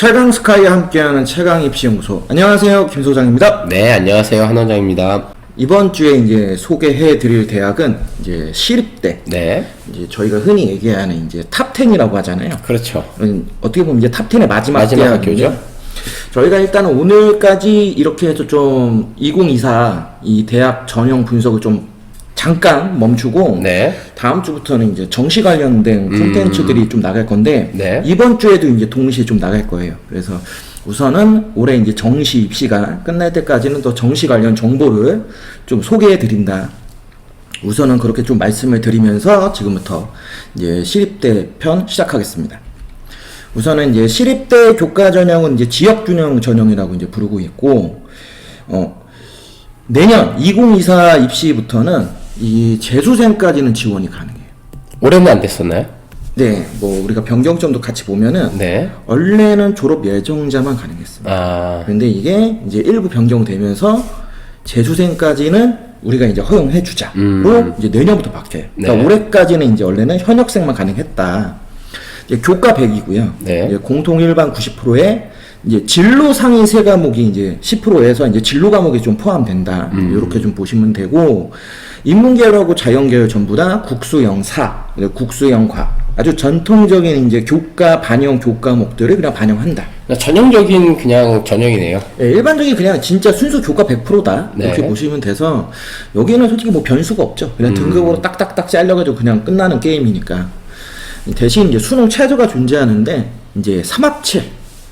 최강 스카이와 함께하는 최강 입시연구소. 안녕하세요, 김 소장입니다. 네, 안녕하세요, 한 원장입니다. 이번 주에 이제 소개해드릴 대학은 이제 시립대. 네, 이제 저희가 흔히 얘기하는 이제 탑 10이라고 하잖아요. 그렇죠. 어떻게 보면 이제 탑 10의 마지막 학교죠. 저희가 일단은 오늘까지 이렇게 해서 좀 2024 이 대학 전형 분석을 좀 잠깐 멈추고 네, 다음 주부터는 이제 정시 관련된 콘텐츠들이 좀 나갈 건데 네. 이번 주에도 이제 동시에 좀 나갈 거예요. 그래서 우선은 올해 이제 정시 입시가 끝날 때까지는 또 정시 관련 정보를 좀 소개해 드린다. 우선은 그렇게 좀 말씀을 드리면서 지금부터 이제 시립대 편 시작하겠습니다. 우선은 이제 시립대 교과 전형은 이제 지역균형 전형이라고 이제 부르고 있고, 내년 2024 입시부터는 이 재수생까지는 지원이 가능해요. 올해는 안 됐었나요? 네, 뭐 우리가 변경점도 같이 보면은 네. 원래는 졸업 예정자만 가능했습니다. 아, 그런데 이게 이제 일부 변경되면서 재수생까지는 우리가 이제 허용해 주자로 이제 내년부터 바뀌어요. 그러니까 네. 올해까지는 이제 원래는 현역생만 가능했다. 이제 교과 100이고요. 네. 이제 공통 일반 90%에 이제 진로 상위 세 과목이 이제 10%에서 이제 진로 과목이 좀 포함된다. 이렇게 좀 보시면 되고, 인문계열하고 자연계열 전부 다 국수영사, 국수영과 아주 전통적인 이제 교과 반영 교과목들을 그냥 반영한다. 전형적인 그냥 전형이네요. 네, 일반적인 그냥 진짜 순수 교과 100%다. 네. 이렇게 보시면 돼서 여기는 솔직히 뭐 변수가 없죠. 그냥 등급으로 딱딱딱 잘려가지고 그냥 끝나는 게임이니까. 대신 이제 수능 최저가 존재하는데 이제 3합7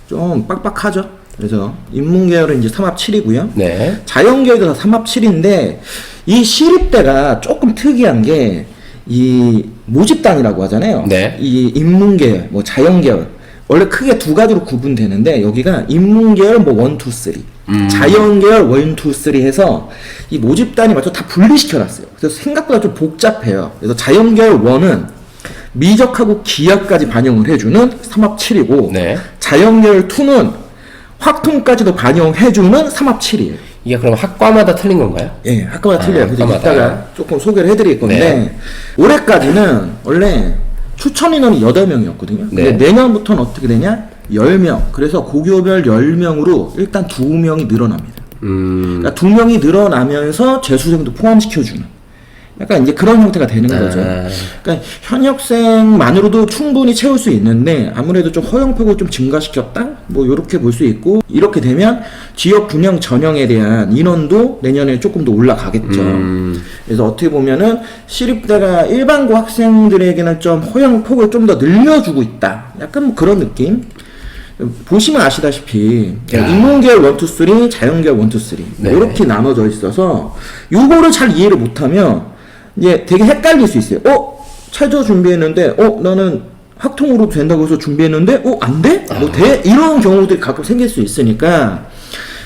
좀 빡빡하죠. 그래서 인문계열은 이제 3합7이고요. 네. 자연계열도 다 3합7인데 이 시립대가 조금 특이한 게 이 모집단이라고 하잖아요. 네. 이 인문계열, 뭐 자연계열 원래 크게 두 가지로 구분되는데 여기가 인문계열 뭐 1, 2, 3 자연계열 1, 2, 3 해서 이 모집단이 맞춰 다 분리시켜놨어요. 그래서 생각보다 좀 복잡해요. 그래서 자연계열 1은 미적하고 기하까지 반영을 해주는 3합7이고 네. 자연계열 2는 확통까지도 반영해주는 3합7이에요. 이게 그럼 학과마다 틀린 건가요? 예, 학과마다 틀려요. 그래서 학과마다. 이따가 조금 소개를 해드릴 건데, 네. 올해까지는 원래 추천 인원이 8명이었거든요. 네. 근데 내년부터는 어떻게 되냐? 10명. 그래서 고교별 10명으로 일단 2명이 늘어납니다. 그러니까 2명이 늘어나면서 재수생도 포함시켜주는. 약간 이제 그런 형태가 되는 거죠. 그러니까 현역생만으로도 충분히 채울 수 있는데 아무래도 좀 허용폭을 좀 증가시켰다? 뭐 이렇게 볼 수 있고, 이렇게 되면 지역 균형 전형에 대한 인원도 내년에 조금 더 올라가겠죠. 그래서 어떻게 보면은 시립대가 일반고 학생들에게는 좀 허용폭을 좀 더 늘려주고 있다. 약간 뭐 그런 느낌? 보시면 아시다시피 인문계열 1, 2, 3, 자연계열 1, 2, 3 네. 이렇게 나눠져 있어서 요거를 잘 이해를 못하면 이제 되게 헷갈릴 수 있어요. 최저 준비했는데 나는 학통으로 된다고 해서 준비했는데 안 돼? 뭐 돼? 이런 경우들이 가끔 생길 수 있으니까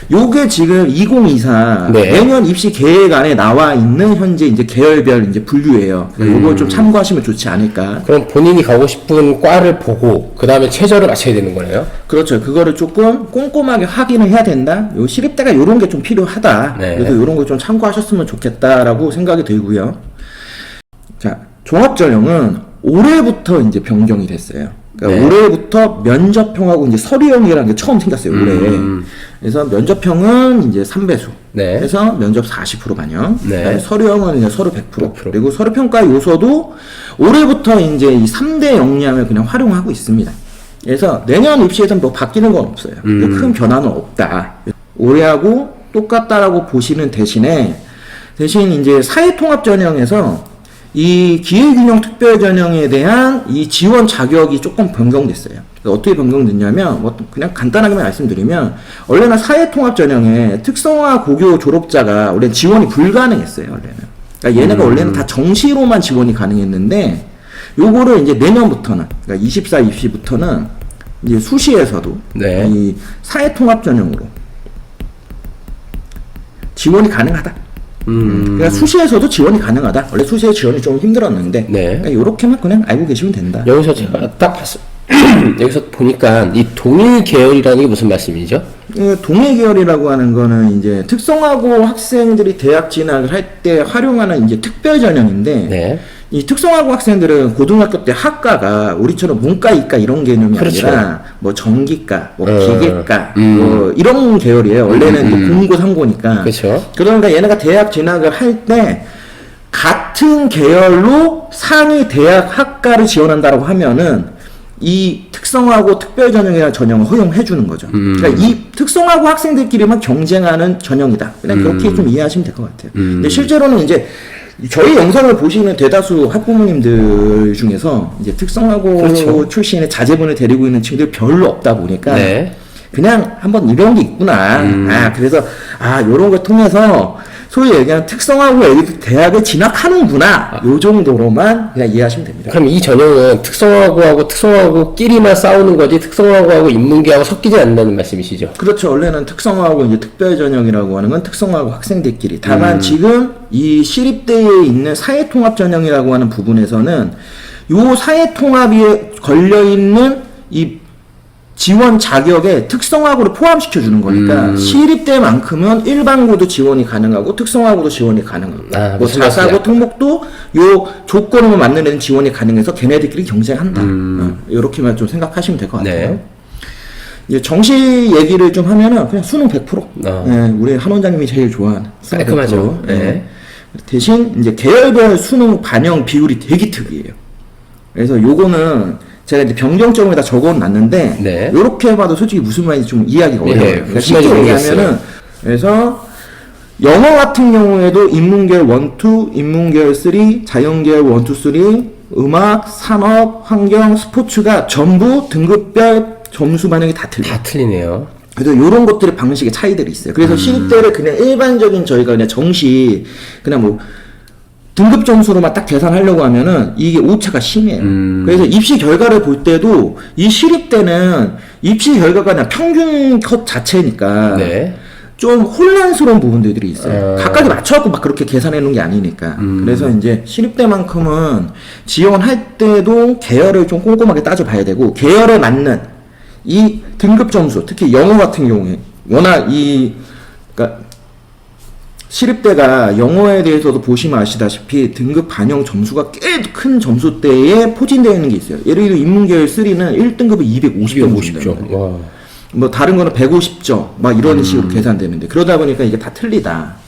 요게 지금 2024 네. 내년 입시 계획 안에 나와 있는 현재 이제 계열별 이제 분류예요. 요걸 좀 참고하시면 좋지 않을까. 그럼 본인이 가고 싶은 과를 보고 그 다음에 최저를 맞춰야 되는 거네요? 그렇죠. 그거를 조금 꼼꼼하게 확인을 해야 된다. 요 시립대가 요런 게 좀 필요하다. 네. 그래서 요런 거 좀 참고하셨으면 좋겠다라고 생각이 들고요. 자, 종합전형은 올해부터 이제 변경이 됐어요. 그러니까 네. 올해부터 면접형하고 이제 서류형이라는 게 처음 생겼어요, 올해. 그래서 면접형은 이제 3배수. 네. 그래서 면접 40% 반영. 네. 그다음에 서류형은 이제 서류 100%. 100%. 그리고 서류평가 요소도 올해부터 이제 이 3대 역량을 그냥 활용하고 있습니다. 그래서 내년 입시에서는 뭐 바뀌는 건 없어요. 큰 변화는 없다. 올해하고 똑같다라고 보시는 대신 이제 사회통합전형에서 이 기회균형 특별전형에 대한 이 지원 자격이 조금 변경됐어요. 어떻게 변경됐냐면, 뭐 그냥 간단하게 말씀드리면, 원래는 사회통합전형에 특성화 고교 졸업자가 원래 지원이 불가능했어요, 원래는. 그러니까 얘네가 원래는 다 정시로만 지원이 가능했는데, 요거를 이제 내년부터는, 그러니까 24 입시부터는 이제 수시에서도 네. 이 사회통합전형으로 지원이 가능하다. 그러니까 수시에서도 지원이 가능하다. 원래 수시에 지원이 좀 힘들었는데, 네. 그러니까 요렇게만 그냥 알고 계시면 된다. 여기서 제가 딱 봤어요. 여기서 보니까 이 동일 계열이라는 게 무슨 말씀이죠? 동일 계열이라고 하는 거는 이제 특성화고 학생들이 대학 진학을 할 때 활용하는 이제 특별 전형인데, 네. 이 특성화고 학생들은 고등학교 때 학과가 우리처럼 문과, 이과 이런 개념이 그렇죠. 아니라 뭐 전기과, 뭐 기계과, 뭐 이런 계열이에요. 원래는 이제 공고, 상고니까. 그렇죠. 그러니까 얘네가 대학 진학을 할 때 같은 계열로 상위 대학 학과를 지원한다라고 하면은 이 특성화고 특별전형이라는 전형을 허용해 주는 거죠. 그러니까 이 특성화고 학생들끼리만 경쟁하는 전형이다. 그냥 그렇게 좀 이해하시면 될 것 같아요. 근데 실제로는 이제 저희 영상을 보시는 대다수 학부모님들 중에서 이제 특성화고 그렇죠. 출신의 자제분을 데리고 있는 친구들이 별로 없다 보니까 네. 그냥 한번 이런 게 있구나. 그래서 요런 걸 통해서 소위 얘기하는 특성화고 애들이 대학에 진학하는구나. 요 정도로만 그냥 이해하시면 됩니다. 그럼 이 전형은 특성화고하고 특성화고끼리만 싸우는 거지 특성화고하고 인문계하고 섞이지 않는다는 말씀이시죠? 그렇죠. 원래는 특성화고 이제 특별전형이라고 하는 건 특성화고 학생들끼리. 다만 지금 이 시립대에 있는 사회통합전형이라고 하는 부분에서는 요 사회통합에 걸려있는 이 지원 자격에 특성화고를 포함시켜 주는 거니까 시립대만큼은 일반고도 지원이 가능하고 특성화고도 지원이 가능하고 뭐 무슨 자사고 말씀이야? 특목도 요 조건으로 맞는 애는 지원이 가능해서 걔네들끼리 경쟁한다. 이렇게만 좀 생각하시면 될 것 같아요. 네. 이제 정시 얘기를 좀 하면은 그냥 수능 100%. 예, 우리 한 원장님이 제일 좋아하는 수능 깔끔하죠. 100%. 네. 예. 대신 이제 계열별 수능 반영 비율이 되게 특이해요. 그래서 요거는 제가 이제 변경점에다 적어놨는데 네. 요렇게 봐도 솔직히 무슨 말인지 좀 이해하기가 예, 어려워요. 그러니까 무슨 쉽게 말인지 얘기하면은 그래서 영어 같은 경우에도 인문계열 1, 2, 인문계열 3, 자연계열 1, 2, 3, 음악, 산업, 환경, 스포츠가 전부 등급별 점수 반영이 다 틀려요. 다 틀리네요. 그래서 이런 것들의 방식의 차이들이 있어요. 그래서 시립대를 그냥 일반적인 저희가 그냥 정시 그냥 뭐 등급 점수로만 딱 계산하려고 하면은 이게 오차가 심해요. 그래서 입시 결과를 볼 때도 이 시립대는 입시 결과가 그냥 평균 컷 자체니까 네. 좀 혼란스러운 부분들이 있어요. 각각에 맞춰갖고 막 그렇게 계산해 놓은 게 아니니까. 그래서 이제 시립대만큼은 지원할 때도 계열을 좀 꼼꼼하게 따져봐야 되고 계열에 맞는 이 등급 점수, 특히 영어 같은 경우에 워낙 그러니까 시립대가 영어에 대해서도 보시면 아시다시피 등급 반영 점수가 꽤 큰 점수대에 포진되어 있는 게 있어요. 예를 들어 인문계열 3는 1등급이 250점. 250점. 와. 뭐 다른 거는 150점 막 이런 식으로 계산되는데 그러다 보니까 이게 다 틀리다.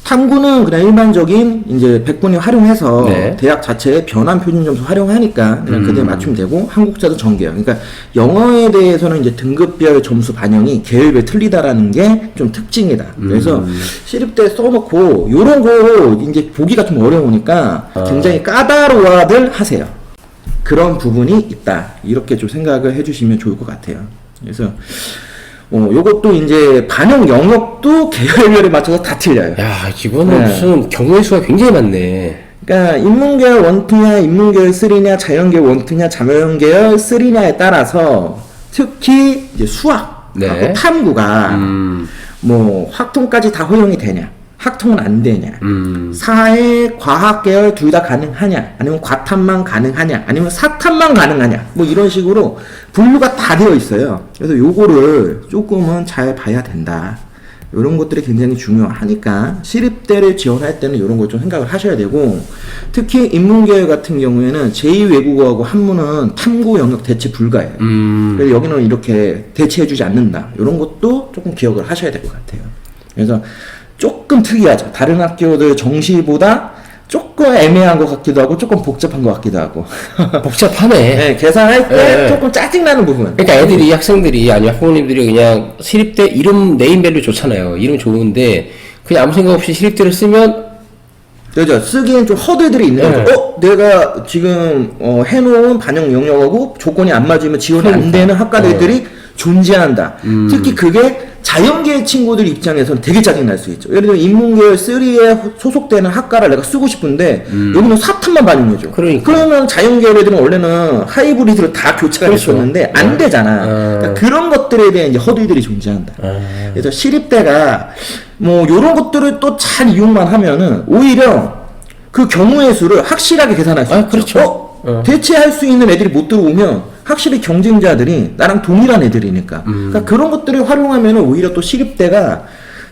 탐구는 그냥 일반적인 이제 100분위 활용해서 네. 대학 자체에 변환 표준 점수 활용하니까 그냥 그대로 맞추면 되고 한국자도 전개요. 그러니까 영어에 대해서는 이제 등급별 점수 반영이 계열별 틀리다라는 게 좀 특징이다. 그래서 시립대 써놓고 요런 거 이제 보기가 좀 어려우니까 굉장히 까다로워들 하세요. 그런 부분이 있다. 이렇게 좀 생각을 해주시면 좋을 것 같아요. 그래서 요것도 이제 반영 영역도 계열별에 맞춰서 다 틀려요. 야, 이거는 네. 무슨 경우의 수가 굉장히 많네. 그러니까 인문계열 1,2냐, 인문계열 3냐, 자연계열 1,2냐, 자연계열 3냐에 따라서 특히 이제 수학, 네. 탐구가 뭐 학통까지 다 허용이 되냐, 학통은 안 되냐, 사회, 과학 계열 둘 다 가능하냐, 아니면 과탐만 가능하냐, 아니면 사탐만 가능하냐, 뭐 이런 식으로 분류가 다 되어 있어요. 그래서 요거를 조금은 잘 봐야 된다. 이런 것들이 굉장히 중요하니까 시립대를 지원할 때는 이런 걸 좀 생각을 하셔야 되고, 특히 인문계열 같은 경우에는 제2외국어하고 한문은 탐구 영역 대체 불가예요. 그래서 여기는 이렇게 대체해주지 않는다. 이런 것도 조금 기억을 하셔야 될 것 같아요. 그래서 조금 특이하죠. 다른 학교들 정시보다 조금 애매한 것 같기도 하고 조금 복잡한 것 같기도 하고. 복잡하네. 네, 계산할 때 네. 조금 짜증나는 부분. 그러니까 애들이 학생들이 아니면 학부모님들이 그냥 시립대 이름 네임밸류 좋잖아요. 이름 좋은데 그냥 아무 생각 없이 시립대를 쓰면 그죠. 쓰기엔 좀 허들들이 있는 네. 거죠. 내가 지금 해놓은 반영 영역하고 조건이 안 맞으면 지원이 안 그러니까. 되는 학과들이 존재한다. 특히 그게 자연계 친구들 입장에서는 되게 짜증날 수 있죠. 예를 들어 인문계열 3에 소속되는 학과를 내가 쓰고 싶은데 여기는 사탐만 반영해줘. 그러니까. 그러면 자연계열 애들은 원래는 하이브리드로 다 교체가 그렇죠. 됐었는데 안 되잖아. 그러니까 그런 것들에 대한 이제 허들들이 존재한다. 그래서 시립대가 뭐 요런 것들을 또 잘 이용만 하면은 오히려 그 경우의 수를 확실하게 계산할 수 있죠. 그렇죠. 대체할 수 있는 애들이 못 들어오면 확실히 경쟁자들이 나랑 동일한 애들이니까. 그러니까 그런 것들을 활용하면 오히려 또 시립대가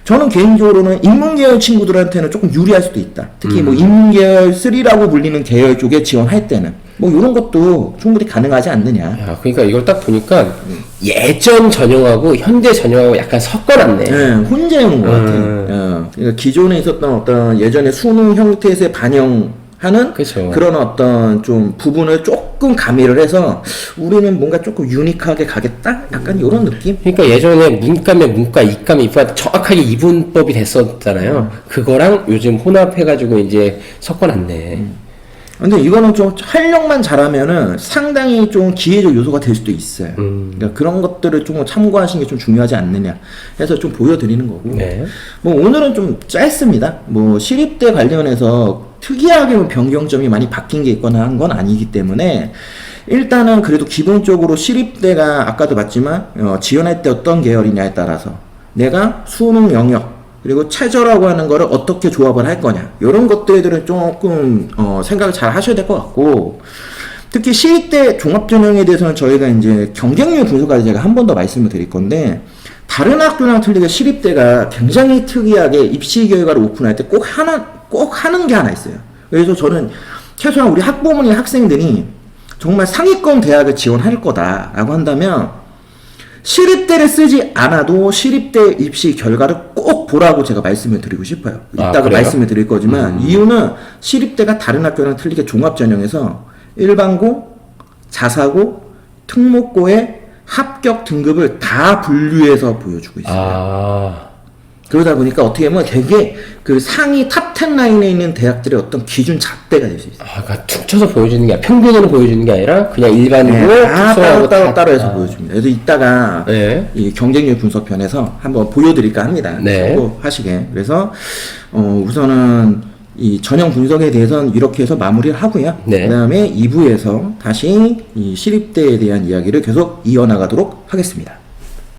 저는 개인적으로는 인문계열 친구들한테는 조금 유리할 수도 있다. 특히 뭐 인문계열 3라고 불리는 계열 쪽에 지원할 때는 뭐 이런 것도 충분히 가능하지 않느냐. 야, 그러니까 이걸 딱 보니까 예전 전형하고 현대 전형하고 약간 섞어놨네. 네, 혼재하는 것 같아요. 그러니까 기존에 있었던 어떤 예전에 수능 형태에서 반영하는 그쵸. 그런 어떤 좀 부분을 조금 가미를 해서 우리는 뭔가 조금 유니크하게 가겠다? 약간 이런 느낌? 그러니까 예전에 문과면 문과, 이과면 이과 정확하게 이분법이 됐었잖아요. 그거랑 요즘 혼합해가지고 이제 섞어놨네. 근데 이거는 좀 활력만 잘하면은 상당히 좀 기회적 요소가 될 수도 있어요. 그러니까 그런 것들을 좀 참고하시는 게 좀 중요하지 않느냐 해서 좀 보여드리는 거고. 네. 뭐 오늘은 좀 짧습니다. 뭐 시립대 관련해서 특이하게 뭐 변경점이 많이 바뀐 게 있거나 한 건 아니기 때문에 일단은 그래도 기본적으로 시립대가 아까도 봤지만 지원할 때 어떤 계열이냐에 따라서 내가 수능 영역 그리고 최저라고 하는 거를 어떻게 조합을 할 거냐 이런 것들은 조금 생각을 잘 하셔야 될 것 같고 특히 시립대 종합전형에 대해서는 저희가 이제 경쟁률 분석까지 제가 한 번 더 말씀을 드릴 건데 다른 학교랑 틀리게 시립대가 굉장히 특이하게 입시 결과를 오픈할 때 꼭 하는 게 하나 있어요. 그래서 저는 최소한 우리 학부모님 학생들이 정말 상위권 대학을 지원할 거다라고 한다면 시립대를 쓰지 않아도 시립대 입시 결과를 꼭 보라고 제가 말씀을 드리고 싶어요. 이따가 그래요? 말씀을 드릴 거지만 이유는 시립대가 다른 학교랑 틀리게 종합전형에서 일반고, 자사고, 특목고의 합격 등급을 다 분류해서 보여주고 있어요. 아, 그러다 보니까 어떻게 보면 되게 그 상위 탑 10 라인에 있는 대학들의 어떤 기준 잣대가 될 수 있어요. 그러니까 툭 쳐서 보여주는 게 아니라 평균으로 보여주는 게 아니라 그냥 일반고, 다 특성하고 따로 해서 보여줍니다. 그래서 이따가 네. 이 경쟁률 분석편에서 한번 보여드릴까 합니다. 네. 하시게. 그래서 우선은 이 전형 분석에 대해서는 이렇게 해서 마무리를 하고요. 네. 그다음에 2부에서 다시 이 시립대에 대한 이야기를 계속 이어나가도록 하겠습니다.